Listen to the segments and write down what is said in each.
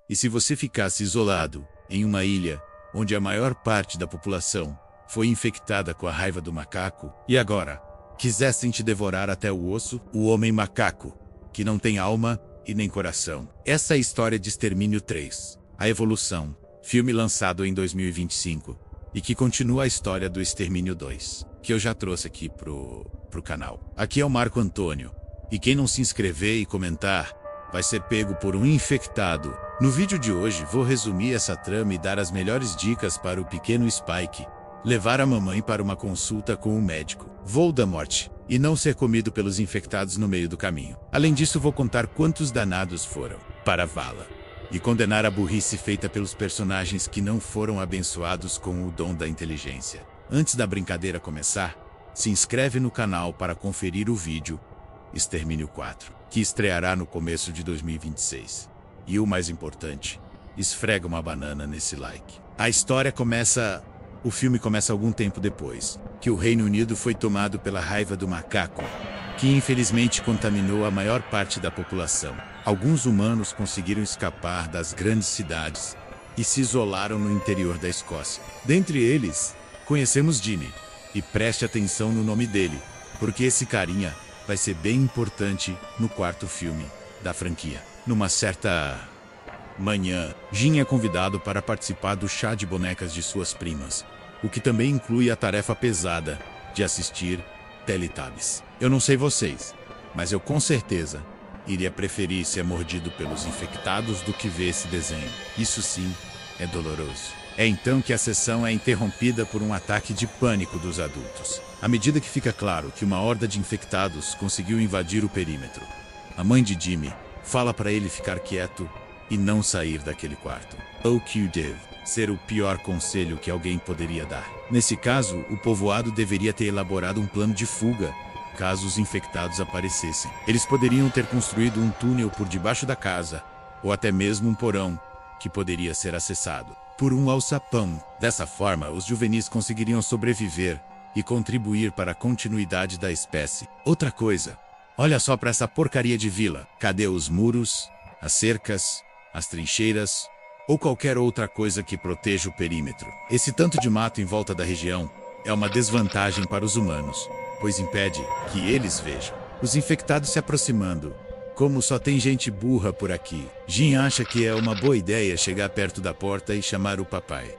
E se você ficasse isolado, em uma ilha, onde a maior parte da população foi infectada com a raiva do macaco, e agora quisessem te devorar até o osso, o homem macaco, que não tem alma e nem coração. Essa é a história de Extermínio 3, A Evolução, filme lançado em 2025, e que continua a história do Extermínio 2, que eu já trouxe aqui pro canal. Aqui é o Marco Antônio, e quem não se inscrever e comentar, vai ser pego por um infectado. No vídeo de hoje vou resumir essa trama e dar as melhores dicas para o pequeno Spike levar a mamãe para uma consulta com o médico Voldemort e não ser comido pelos infectados no meio do caminho. Além disso, vou contar quantos danados foram para a vala e condenar a burrice feita pelos personagens que não foram abençoados com o dom da inteligência. Antes da brincadeira começar, se inscreve no canal para conferir o vídeo Extermínio 4, que estreará no começo de 2026. E o mais importante, esfrega uma banana nesse like. O filme começa algum tempo depois, que o Reino Unido foi tomado pela raiva do macaco, que infelizmente contaminou a maior parte da população. Alguns humanos conseguiram escapar das grandes cidades e se isolaram no interior da Escócia. Dentre eles, conhecemos Jimmy. E preste atenção no nome dele, porque esse carinha vai ser bem importante no quarto filme da franquia. Numa certa manhã, Jim é convidado para participar do chá de bonecas de suas primas, o que também inclui a tarefa pesada de assistir Teletubbies. Eu não sei vocês, mas eu com certeza iria preferir ser mordido pelos infectados do que ver esse desenho. Isso sim é doloroso. É então que a sessão é interrompida por um ataque de pânico dos adultos. À medida que fica claro que uma horda de infectados conseguiu invadir o perímetro, a mãe de Jimmy fala para ele ficar quieto e não sair daquele quarto. O que deve ser o pior conselho que alguém poderia dar. Nesse caso, o povoado deveria ter elaborado um plano de fuga, caso os infectados aparecessem. Eles poderiam ter construído um túnel por debaixo da casa, ou até mesmo um porão, que poderia ser acessado por um alçapão. Dessa forma, os juvenis conseguiriam sobreviver e contribuir para a continuidade da espécie. Outra coisa, olha só para essa porcaria de vila. Cadê os muros, as cercas, as trincheiras ou qualquer outra coisa que proteja o perímetro? Esse tanto de mato em volta da região é uma desvantagem para os humanos, pois impede que eles vejam os infectados se aproximando. Como só tem gente burra por aqui, Jim acha que é uma boa ideia chegar perto da porta e chamar o papai.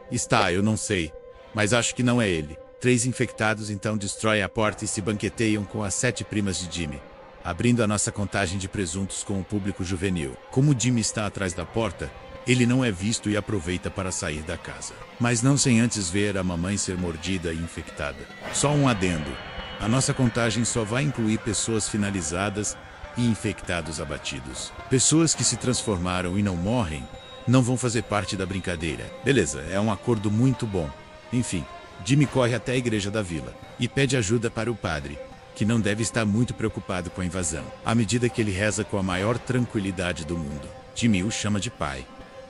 Eu não sei, mas acho que não é ele. 3 infectados então destroem a porta e se banqueteiam com as 7 primas de Jimmy, abrindo a nossa contagem de presuntos com o público juvenil. Como Jimmy está atrás da porta, ele não é visto e aproveita para sair da casa. Mas não sem antes ver a mamãe ser mordida e infectada. Só um adendo, a nossa contagem só vai incluir pessoas finalizadas e infectados abatidos. Pessoas que se transformaram e não morrem, não vão fazer parte da brincadeira. Beleza, é um acordo muito bom. Enfim, Jimmy corre até a igreja da vila e pede ajuda para o padre, que não deve estar muito preocupado com a invasão. À medida que ele reza com a maior tranquilidade do mundo, Jimmy o chama de pai,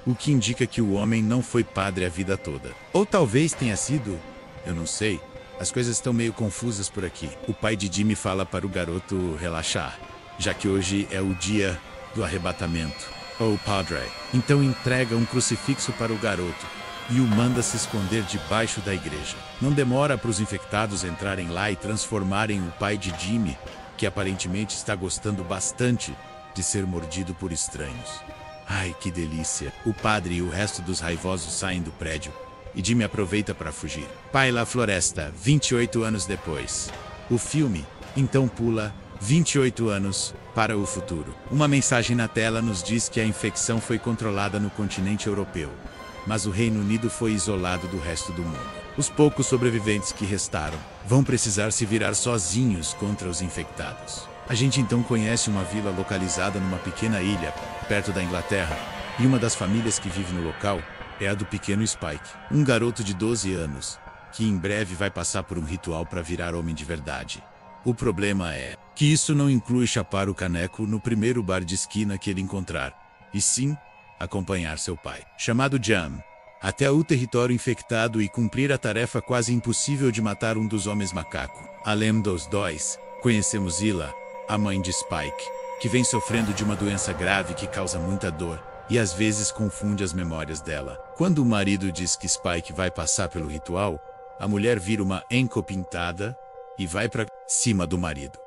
o que indica que o homem não foi padre a vida toda. Ou talvez tenha sido, eu não sei, as coisas estão meio confusas por aqui. O pai de Jimmy fala para o garoto relaxar, já que hoje é o dia do arrebatamento. O padre então entrega um crucifixo para o garoto e o manda se esconder debaixo da igreja. Não demora para os infectados entrarem lá e transformarem o pai de Jimmy, que aparentemente está gostando bastante de ser mordido por estranhos. Ai, que delícia! O padre e o resto dos raivosos saem do prédio e Jimmy aproveita para fugir. Pai La Floresta, 28 anos depois. O filme então pula 28 anos para o futuro. Uma mensagem na tela nos diz que a infecção foi controlada no continente europeu, mas o Reino Unido foi isolado do resto do mundo. Os poucos sobreviventes que restaram vão precisar se virar sozinhos contra os infectados. A gente então conhece uma vila localizada numa pequena ilha, perto da Inglaterra, e uma das famílias que vive no local é a do pequeno Spike, um garoto de 12 anos, que em breve vai passar por um ritual para virar homem de verdade. O problema é que isso não inclui chapar o caneco no primeiro bar de esquina que ele encontrar, e sim acompanhar seu pai, chamado Jam, até o território infectado e cumprir a tarefa quase impossível de matar um dos homens macaco. Além dos dois, conhecemos Ila, a mãe de Spike, que vem sofrendo de uma doença grave que causa muita dor e às vezes confunde as memórias dela. Quando o marido diz que Spike vai passar pelo ritual, a mulher vira uma enco pintada e vai para cima do marido.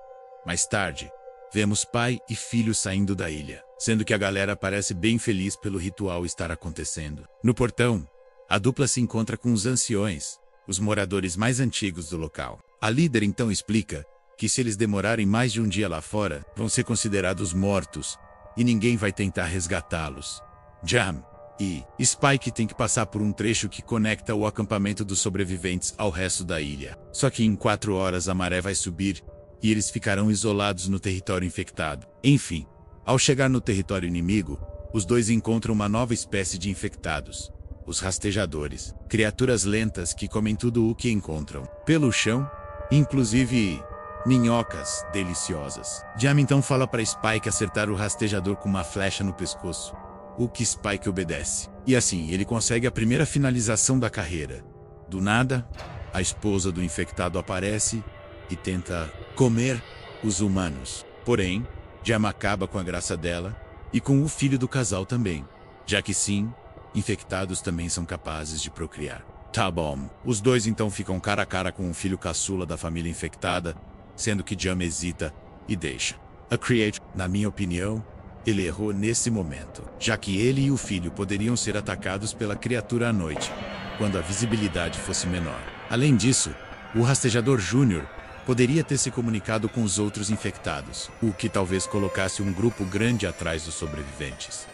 Mais tarde, vemos pai e filho saindo da ilha, sendo que a galera parece bem feliz pelo ritual estar acontecendo. No portão, a dupla se encontra com os anciões, os moradores mais antigos do local. A líder então explica que se eles demorarem mais de um dia lá fora, vão ser considerados mortos e ninguém vai tentar resgatá-los. Jam e Spike têm que passar por um trecho que conecta o acampamento dos sobreviventes ao resto da ilha. Só que em 4 horas a maré vai subir e eles ficarão isolados no território infectado. Enfim, ao chegar no território inimigo, os dois encontram uma nova espécie de infectados, os rastejadores, criaturas lentas que comem tudo o que encontram pelo chão, inclusive minhocas deliciosas. Jam então fala para Spike acertar o rastejador com uma flecha no pescoço, o que Spike obedece. E assim, ele consegue a primeira finalização da carreira. Do nada, a esposa do infectado aparece e tenta comer os humanos. Porém, Jam acaba com a graça dela e com o filho do casal também, já que sim, infectados também são capazes de procriar. Tá bom. Os dois então ficam cara a cara com o filho caçula da família infectada, sendo que Jam hesita e deixa a Create. Na minha opinião, ele errou nesse momento, já que ele e o filho poderiam ser atacados pela criatura à noite, quando a visibilidade fosse menor. Além disso, o rastejador Júnior poderia ter se comunicado com os outros infectados, o que talvez colocasse um grupo grande atrás dos sobreviventes.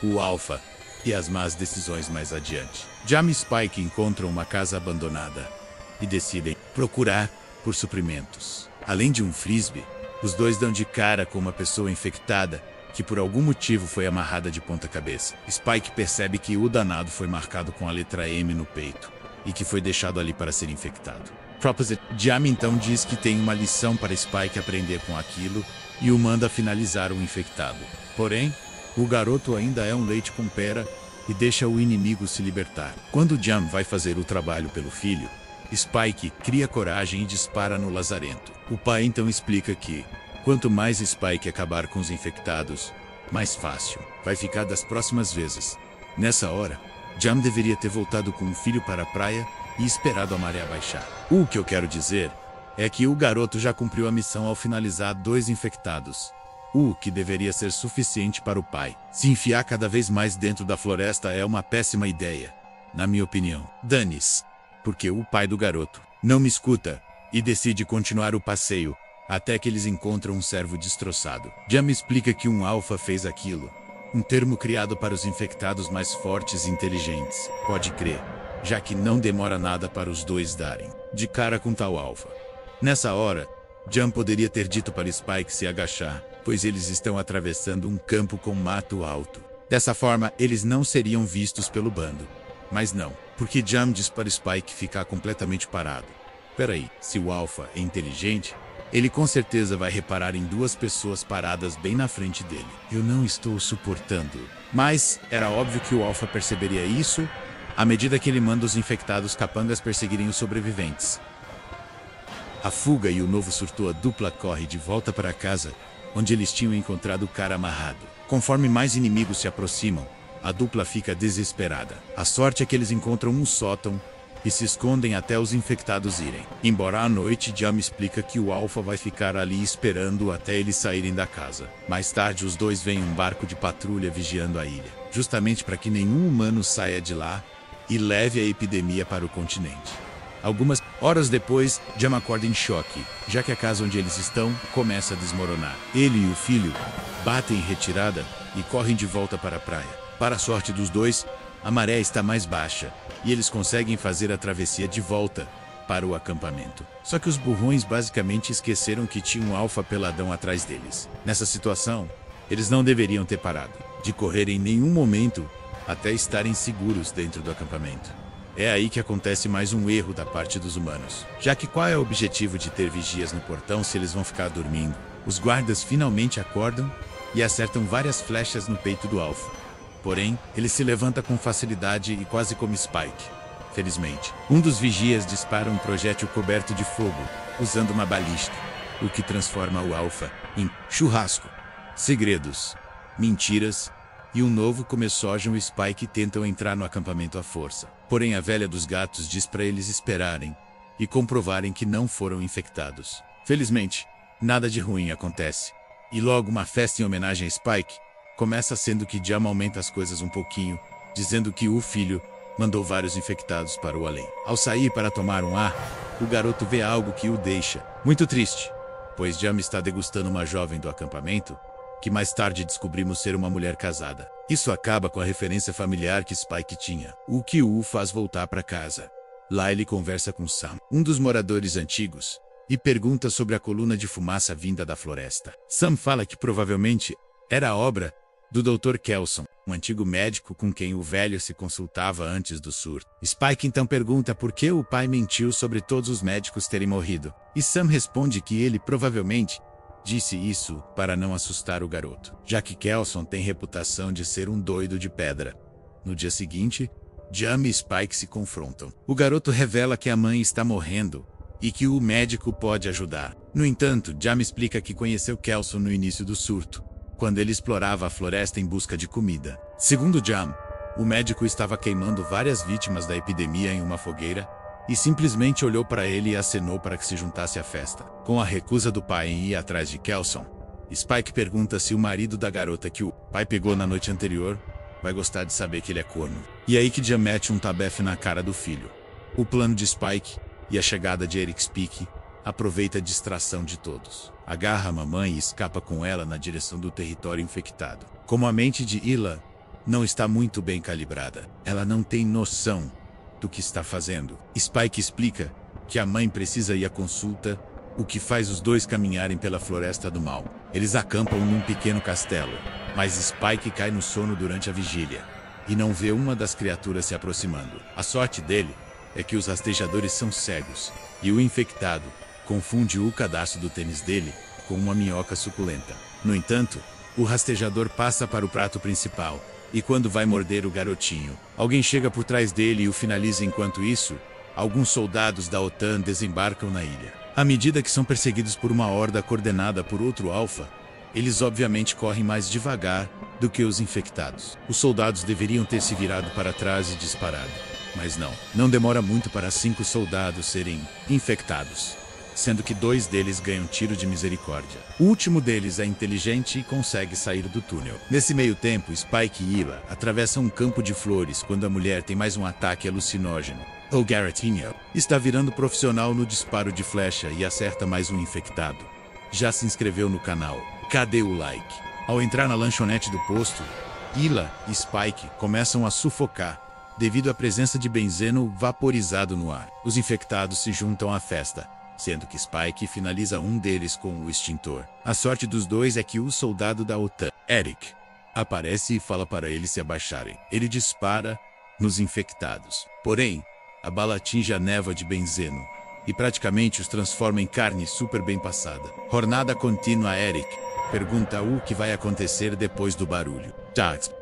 O Alpha e as más decisões mais adiante. Jam e Spike encontram uma casa abandonada e decidem procurar por suprimentos. Além de um frisbee, os dois dão de cara com uma pessoa infectada que por algum motivo foi amarrada de ponta cabeça. Spike percebe que o danado foi marcado com a letra M no peito e que foi deixado ali para ser infectado. Jam então diz que tem uma lição para Spike aprender com aquilo e o manda finalizar o infectado. Porém, o garoto ainda é um leite com pera e deixa o inimigo se libertar. Quando Jam vai fazer o trabalho pelo filho, Spike cria coragem e dispara no lazarento. O pai então explica que, quanto mais Spike acabar com os infectados, mais fácil vai ficar das próximas vezes. Nessa hora, Jam deveria ter voltado com o filho para a praia e esperado a maré baixar. O que eu quero dizer é que o garoto já cumpriu a missão ao finalizar 2 infectados, o que deveria ser suficiente para o pai. Se enfiar cada vez mais dentro da floresta é uma péssima ideia, na minha opinião. Dane-se, porque o pai do garoto não me escuta e decide continuar o passeio até que eles encontram um servo destroçado. Jam explica que um alfa fez aquilo, um termo criado para os infectados mais fortes e inteligentes. Pode crer, já que não demora nada para os dois darem de cara com tal alfa. Nessa hora, Jam poderia ter dito para Spike se agachar, pois eles estão atravessando um campo com mato alto. Dessa forma, eles não seriam vistos pelo bando. Mas não, porque Jam diz para Spike ficar completamente parado. Peraí, se o alfa é inteligente, ele com certeza vai reparar em 2 pessoas paradas bem na frente dele. Eu não estou suportando. Mas era óbvio que o alfa perceberia isso à medida que ele manda os infectados capangas perseguirem os sobreviventes. A fuga e o novo surtou, a dupla corre de volta para casa, onde eles tinham encontrado o cara amarrado. Conforme mais inimigos se aproximam, a dupla fica desesperada. A sorte é que eles encontram um sótão e se escondem até os infectados irem. Embora à noite, Jam explica que o Alpha vai ficar ali esperando até eles saírem da casa. Mais tarde, os dois veem um barco de patrulha vigiando a ilha, justamente para que nenhum humano saia de lá e leve a epidemia para o continente. Algumas horas depois, Jam acorda em choque, já que a casa onde eles estão começa a desmoronar. Ele e o filho batem em retirada e correm de volta para a praia. Para a sorte dos dois, a maré está mais baixa e eles conseguem fazer a travessia de volta para o acampamento. Só que os burrões basicamente esqueceram que tinha um alfa peladão atrás deles. Nessa situação, eles não deveriam ter parado de correr em nenhum momento até estarem seguros dentro do acampamento. É aí que acontece mais um erro da parte dos humanos, já que qual é o objetivo de ter vigias no portão se eles vão ficar dormindo? Os guardas finalmente acordam e acertam várias flechas no peito do alfa. Porém, ele se levanta com facilidade e quase come Spike. Felizmente, um dos vigias dispara um projétil coberto de fogo, usando uma balística, o que transforma o alfa em churrasco. Segredos, mentiras e um novo começógeno e Spike tentam entrar no acampamento à força. Porém, a velha dos gatos diz para eles esperarem e comprovarem que não foram infectados. Felizmente, nada de ruim acontece. E logo uma festa em homenagem a Spike começa, sendo que Jam aumenta as coisas um pouquinho, dizendo que o filho mandou vários infectados para o além. Ao sair para tomar um ar, o garoto vê algo que o deixa muito triste, pois Jam está degustando uma jovem do acampamento, que mais tarde descobrimos ser uma mulher casada. Isso acaba com a referência familiar que Spike tinha, o que o faz voltar para casa. Lá ele conversa com Sam, um dos moradores antigos, e pergunta sobre a coluna de fumaça vinda da floresta. Sam fala que provavelmente era obra do Dr. Kelson, um antigo médico com quem o velho se consultava antes do surto. Spike então pergunta por que o pai mentiu sobre todos os médicos terem morrido, e Sam responde que ele provavelmente disse isso para não assustar o garoto, já que Kelson tem reputação de ser um doido de pedra. No dia seguinte, Jam e Spike se confrontam. O garoto revela que a mãe está morrendo e que o médico pode ajudar. No entanto, Jam explica que conheceu Kelson no início do surto, quando ele explorava a floresta em busca de comida. Segundo Jam, o médico estava queimando várias vítimas da epidemia em uma fogueira e simplesmente olhou para ele e acenou para que se juntasse à festa. Com a recusa do pai em ir atrás de Kelson, Spike pergunta se o marido da garota que o pai pegou na noite anterior vai gostar de saber que ele é corno. E aí que Jam mete um tabefe na cara do filho. O plano de Spike e a chegada de Eric Spike aproveita a distração de todos. Agarra a mamãe e escapa com ela na direção do território infectado. Como a mente de Hila não está muito bem calibrada, ela não tem noção do que está fazendo. Spike explica que a mãe precisa ir à consulta, o que faz os dois caminharem pela floresta do mal. Eles acampam num pequeno castelo, mas Spike cai no sono durante a vigília e não vê uma das criaturas se aproximando. A sorte dele é que os rastejadores são cegos e o infectado confunde o cadastro do tênis dele com uma minhoca suculenta. No entanto, o rastejador passa para o prato principal e quando vai morder o garotinho, alguém chega por trás dele e o finaliza. Enquanto isso, alguns soldados da OTAN desembarcam na ilha. À medida que são perseguidos por uma horda coordenada por outro alfa, eles obviamente correm mais devagar do que os infectados. Os soldados deveriam ter se virado para trás e disparado, mas não. Não demora muito para 5 soldados serem infectados, sendo que 2 deles ganham tiro de misericórdia. O último deles é inteligente e consegue sair do túnel. Nesse meio tempo, Spike e Hila atravessam um campo de flores quando a mulher tem mais um ataque alucinógeno. O Garretinho está virando profissional no disparo de flecha e acerta mais um infectado. Já se inscreveu no canal? Cadê o like? Ao entrar na lanchonete do posto, Hila e Spike começam a sufocar devido à presença de benzeno vaporizado no ar. Os infectados se juntam à festa, sendo que Spike finaliza um deles com o extintor. A sorte dos dois é que o soldado da OTAN, Eric, aparece e fala para eles se abaixarem. Ele dispara nos infectados. Porém, a bala atinge a névoa de benzeno e praticamente os transforma em carne super bem passada. Jornada contínua. Eric pergunta o que vai acontecer depois do barulho.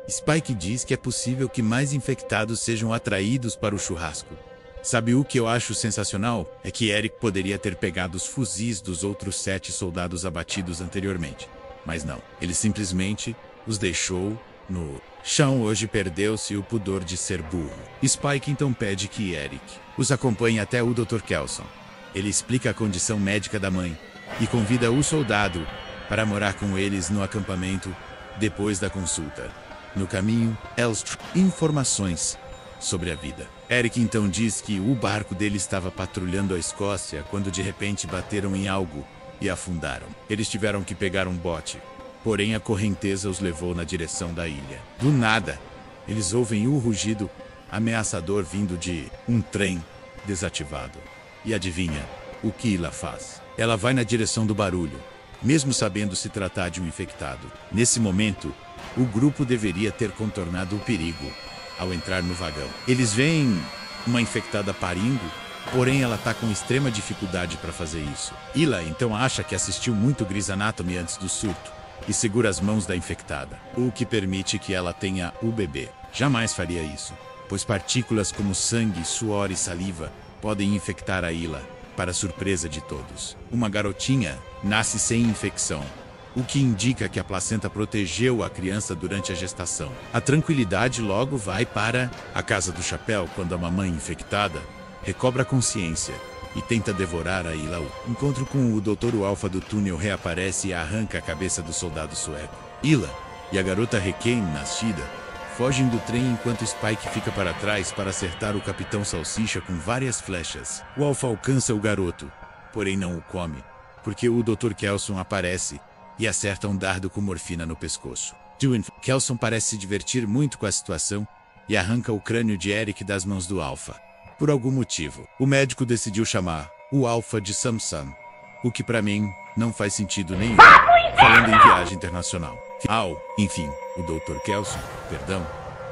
Spike diz que é possível que mais infectados sejam atraídos para o churrasco. Sabe o que eu acho sensacional? É que Eric poderia ter pegado os fuzis dos outros 7 soldados abatidos anteriormente. Mas não, ele simplesmente os deixou no chão. Hoje perdeu-se o pudor de ser burro. Spike então pede que Eric os acompanhe até o Dr. Kelson. Ele explica a condição médica da mãe e convida o soldado para morar com eles no acampamento depois da consulta. No caminho, Elstr informações sobre a vida. Eric então diz que o barco dele estava patrulhando a Escócia quando de repente bateram em algo e afundaram. Eles tiveram que pegar um bote, porém a correnteza os levou na direção da ilha. Do nada, eles ouvem o rugido ameaçador vindo de um trem desativado. E adivinha o que Hila faz? Ela vai na direção do barulho, mesmo sabendo se tratar de um infectado. Nesse momento, o grupo deveria ter contornado o perigo ao entrar no vagão. Eles veem uma infectada parindo, porém ela está com extrema dificuldade para fazer isso. Hila então acha que assistiu muito Grey's Anatomy antes do surto e segura as mãos da infectada, o que permite que ela tenha o bebê. Jamais faria isso, pois partículas como sangue, suor e saliva podem infectar a Hila, para surpresa de todos. Uma garotinha nasce sem infecção, o que indica que a placenta protegeu a criança durante a gestação. A tranquilidade logo vai para a casa do chapéu quando a mamãe infectada recobra a consciência e tenta devorar a Hila. O encontro com o Dr. Alpha do túnel reaparece e arranca a cabeça do soldado sueco. Hila e a garota recém-nascida fogem do trem enquanto Spike fica para trás para acertar o Capitão Salsicha com várias flechas. O Alpha alcança o garoto, porém não o come, porque o Dr. Kelson aparece e acerta um dardo com morfina no pescoço. Kelson parece se divertir muito com a situação e arranca o crânio de Eric das mãos do Alpha. Por algum motivo, o médico decidiu chamar o Alpha de Samson, o que pra mim não faz sentido nenhum, falando em viagem internacional. Enfim, o Dr. Kelson,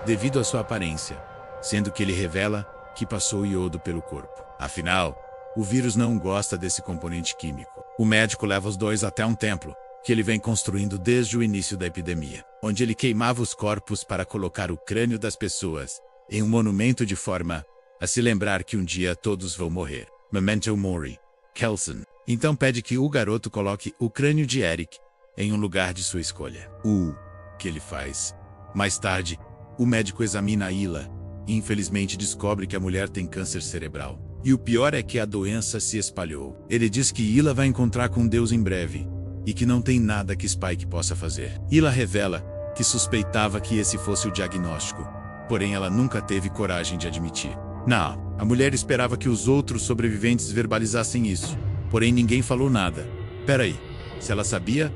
devido à sua aparência, sendo que ele revela que passou iodo pelo corpo. Afinal, o vírus não gosta desse componente químico. O médico leva os dois até um templo, que ele vem construindo desde o início da epidemia, onde ele queimava os corpos para colocar o crânio das pessoas em um monumento de forma a se lembrar que um dia todos vão morrer. Memento Mori. Kelson então pede que o garoto coloque o crânio de Eric em um lugar de sua escolha. O que ele faz? Mais tarde, o médico examina a Hila e infelizmente descobre que a mulher tem câncer cerebral. E o pior é que a doença se espalhou. Ele diz que Hila vai encontrar com Deus em breve e que não tem nada que Spike possa fazer. Hila revela que suspeitava que esse fosse o diagnóstico, porém ela nunca teve coragem de admitir. Não, a mulher esperava que os outros sobreviventes verbalizassem isso, porém ninguém falou nada. Peraí, se ela sabia?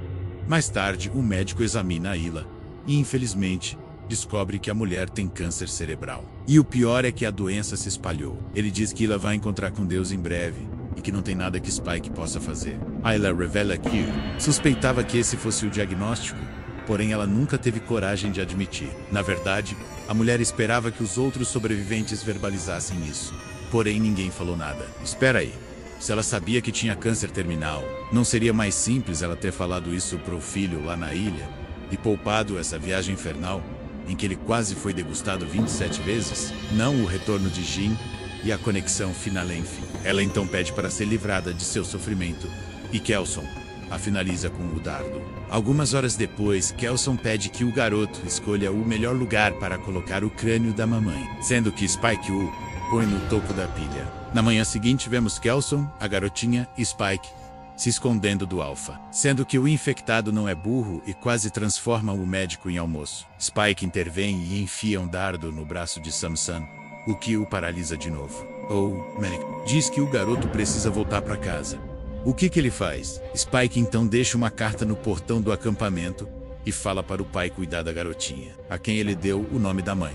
Mais tarde, o médico examina a Hila e, infelizmente, descobre que a mulher tem câncer cerebral. E o pior é que a doença se espalhou. Ele diz que Hila vai encontrar com Deus em breve e que não tem nada que Spike possa fazer. Hila revela que suspeitava que esse fosse o diagnóstico, porém ela nunca teve coragem de admitir. Na verdade, a mulher esperava que os outros sobreviventes verbalizassem isso, porém ninguém falou nada. Espera aí. Se ela sabia que tinha câncer terminal, não seria mais simples ela ter falado isso pro filho lá na ilha e poupado essa viagem infernal em que ele quase foi degustado 27 vezes? Não o retorno de Jin e a conexão Finalenf. Ela então pede para ser livrada de seu sofrimento e Kelson a finaliza com o dardo. Algumas horas depois, Kelson pede que o garoto escolha o melhor lugar para colocar o crânio da mamãe, sendo que Spike o põe no topo da pilha. Na manhã seguinte, vemos Kelson, a garotinha e Spike se escondendo do Alpha, sendo que o infectado não é burro e quase transforma o médico em almoço. Spike intervém e enfia um dardo no braço de Samson, o que o paralisa de novo. O médico diz que o garoto precisa voltar para casa. O que ele faz? Spike então deixa uma carta no portão do acampamento e fala para o pai cuidar da garotinha, a quem ele deu o nome da mãe.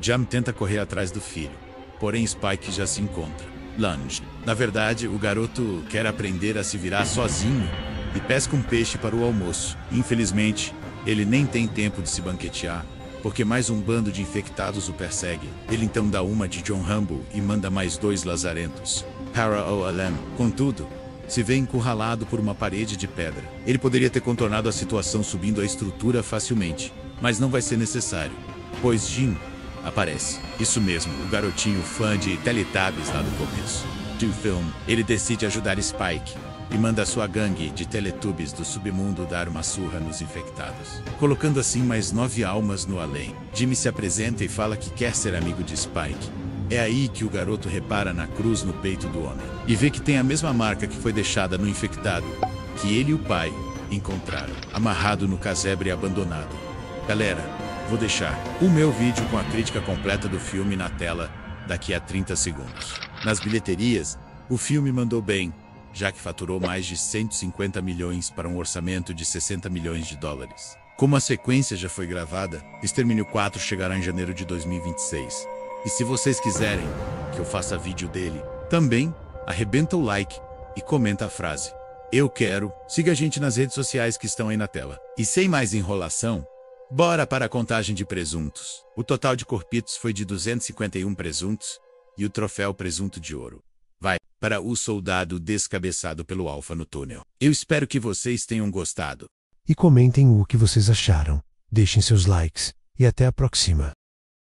Jam tenta correr atrás do filho, porém Spike já se encontra. Lunge. Na verdade, o garoto quer aprender a se virar sozinho e pesca um peixe para o almoço. Infelizmente, ele nem tem tempo de se banquetear, porque mais um bando de infectados o persegue. Ele então dá uma de John Rambo e manda mais 2 lazarentos para o Alem. Contudo, se vê encurralado por uma parede de pedra. Ele poderia ter contornado a situação subindo a estrutura facilmente, mas não vai ser necessário, pois Jin aparece. Isso mesmo, o garotinho fã de Teletubbies lá do começo do filme. Ele decide ajudar Spike e manda sua gangue de Teletubbies do submundo dar uma surra nos infectados, colocando assim mais 9 almas no além. Jimmy se apresenta e fala que quer ser amigo de Spike. É aí que o garoto repara na cruz no peito do homem e vê que tem a mesma marca que foi deixada no infectado, que ele e o pai encontraram, amarrado no casebre abandonado. Galera, vou deixar o meu vídeo com a crítica completa do filme na tela daqui a 30 segundos. Nas bilheterias, o filme mandou bem, já que faturou mais de 150 milhões para um orçamento de 60 milhões de dólares. Como a sequência já foi gravada, Extermínio 4 chegará em janeiro de 2026. E se vocês quiserem que eu faça vídeo dele, também arrebenta o like e comenta a frase "Eu quero". Siga a gente nas redes sociais que estão aí na tela. E sem mais enrolação, bora para a contagem de presuntos. O total de corpitos foi de 251 presuntos e o troféu presunto de ouro vai para o soldado descabeçado pelo Alpha no túnel. Eu espero que vocês tenham gostado. E comentem o que vocês acharam. Deixem seus likes e até a próxima.